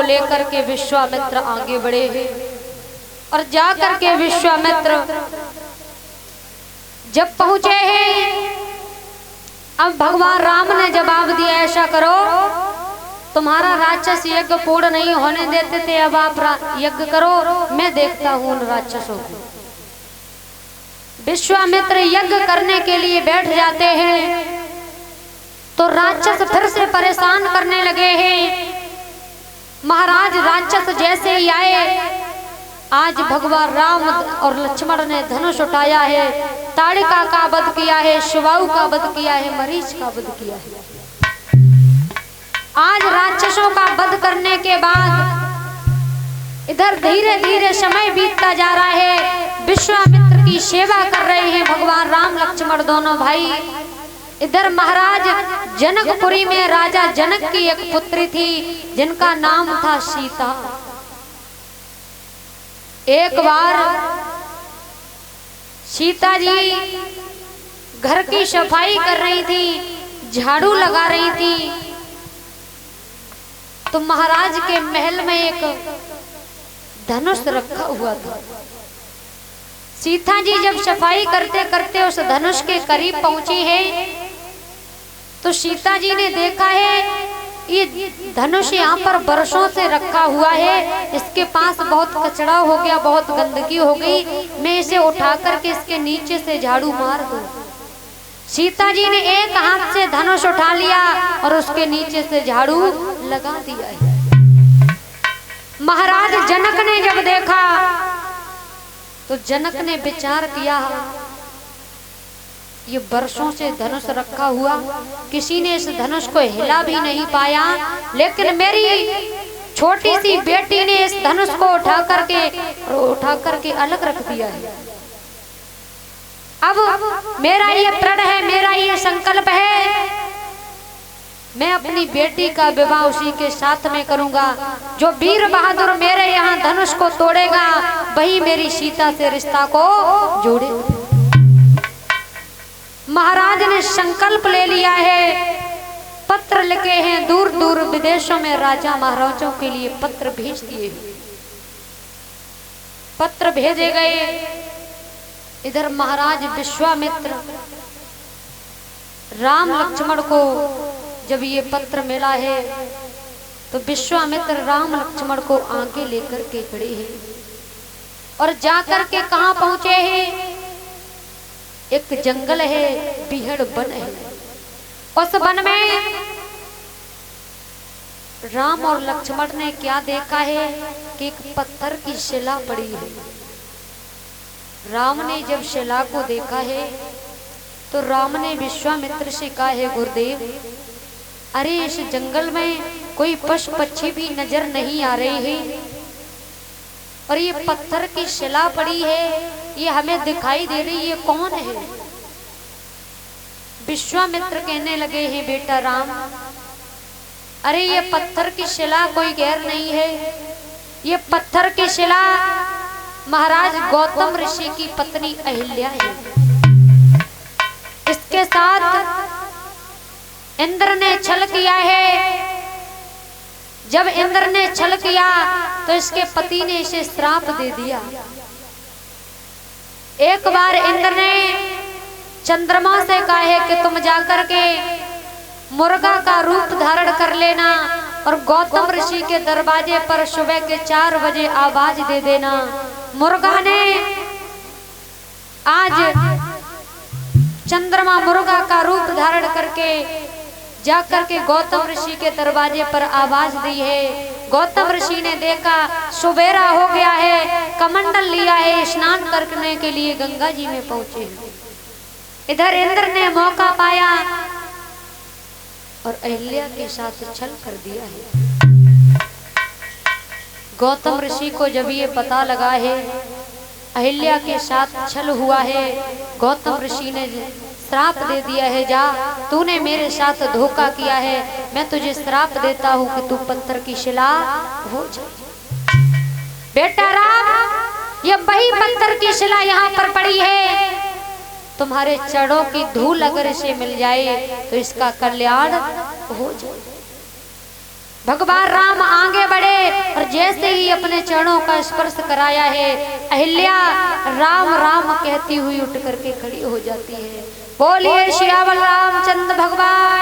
लेकर के विश्वामित्र आगे बढ़े हैं। और जाकर के विश्वामित्र जब पहुंचे हैं, अब भगवान राम ने जवाब दिया, ऐसा करो, तुम्हारा राक्षस यज्ञ पूर्ण नहीं होने देते थे, अब आप यज्ञ करो, मैं देखता हूं उन राक्षसों को। विश्वामित्र यज्ञ करने के लिए बैठ जाते हैं तो राक्षस फिर से परेशान करने लगे हैं। महाराज राक्षस जैसे ही आए, आज भगवान राम और लक्ष्मण ने धनुष उठाया है, ताड़िका का वध किया है, शिवाऊ का वध किया है, मरीच का वध किया है। आज राक्षसों का वध करने के बाद इधर धीरे धीरे समय बीतता जा रहा है। विश्वामित्र की सेवा कर रहे हैं भगवान राम लक्ष्मण दोनों भाई। इधर महाराज जनकपुरी में राजा जनक की एक पुत्री थी जिनका नाम था सीता। एक बार सीता जी घर की सफाई कर रही थी, झाड़ू लगा रही थी, तो महाराज के महल में एक धनुष रखा हुआ था। सीता जी जब सफाई करते करते उस धनुष के करीब पहुंची है तो सीता जी ने देखा है ये धनुष यहाँ पर बरसों से रखा हुआ है, इसके पास बहुत कचरा हो गया, बहुत गंदगी हो गई, मैं इसे उठा करके इसके नीचे से झाड़ू मार दूं। सीता जी ने एक हाथ से धनुष उठा लिया और उसके नीचे से झाड़ू लगा दिया है। महाराज जनक ने जब देखा तो जनक ने विचार किया, ये वर्षों से धनुष रखा हुआ, किसी ने इस धनुष को हिला भी नहीं पाया, लेकिन मेरी छोटी सी बेटी ने इस धनुष को उठा करके अलग रख दिया है। अब मेरा ये प्रण है, मेरा ये संकल्प है, मैं अपनी बेटी का विवाह उसी के साथ में करूंगा। जो वीर बहादुर मेरे यहाँ धनुष को तोड़ेगा वही मेरी सीता से रिश्ता को जोड़ेगा। महाराज ने संकल्प ले लिया है, पत्र लिखे हैं, दूर दूर विदेशों में राजा महाराजों के लिए पत्र भेज दिए। पत्र भेजे गए। इधर महाराज विश्वामित्र राम लक्ष्मण को जब ये पत्र मिला है तो विश्वामित्र राम लक्ष्मण को आगे लेकर के खड़े हैं और जाकर के कहां पहुंचे हैं? एक जंगल है, बिहड़ वन है। उस वन में राम और लक्ष्मण ने क्या देखा है कि एक पत्थर की शिला पड़ी है। राम ने जब शिला को देखा है तो राम ने विश्वामित्र से कहा है, गुरुदेव, अरे इस जंगल में कोई पशु पक्षी भी नजर नहीं आ रही है और ये पत्थर की शिला पड़ी है, ये हमें दिखाई दे रही है, कौन है? विश्वामित्र कहने लगे हैं, बेटा राम, अरे ये पत्थर की शिला कोई गैर नहीं है, ये पत्थर की शिला महाराज गौतम ऋषि की पत्नी अहिल्या है। इसके साथ इंद्र ने छल किया है। जब इंद्र ने छल किया तो इसके पति ने इसे श्राप दे दिया। एक बार इंद्र ने चंद्रमा से कहा है कि तुम जाकर के मुर्गा का रूप धारण कर लेना और गौतम ऋषि के दरवाजे पर सुबह के 4 बजे आवाज दे देना। मुर्गा ने आज चंद्रमा मुर्गा का रूप धारण करके जाकर के गौतम ऋषि के दरवाजे पर आवाज दी है। गौतम ऋषि ने देखा सुबेरा हो गया है, कमंडल लिया है, स्नान करने के लिए गंगा जी में पहुंचे। इधर इंद्र ने मौका पाया और अहिल्या के साथ छल कर दिया है। गौतम ऋषि को जब ये पता लगा है अहिल्या के साथ छल हुआ है, गौतम ऋषि ने श्राप दे दिया है, जा तूने मेरे साथ धोखा किया है, मैं तुझे श्राप देता हूं कि तू पत्थर की शिला हो जाए। बेटा राम, ये वही पत्थर की शिला यहाँ पर पड़ी है, तुम्हारे चरणों की धूल अगर इसे मिल जाए तो इसका कल्याण हो जाए। भगवान राम आगे बढ़े और जैसे ही अपने चरणों का स्पर्श कराया है, अहिल्या राम राम कहती हुई उठ करके खड़ी हो जाती है। बोलिए सियावर रामचंद्र भगवान।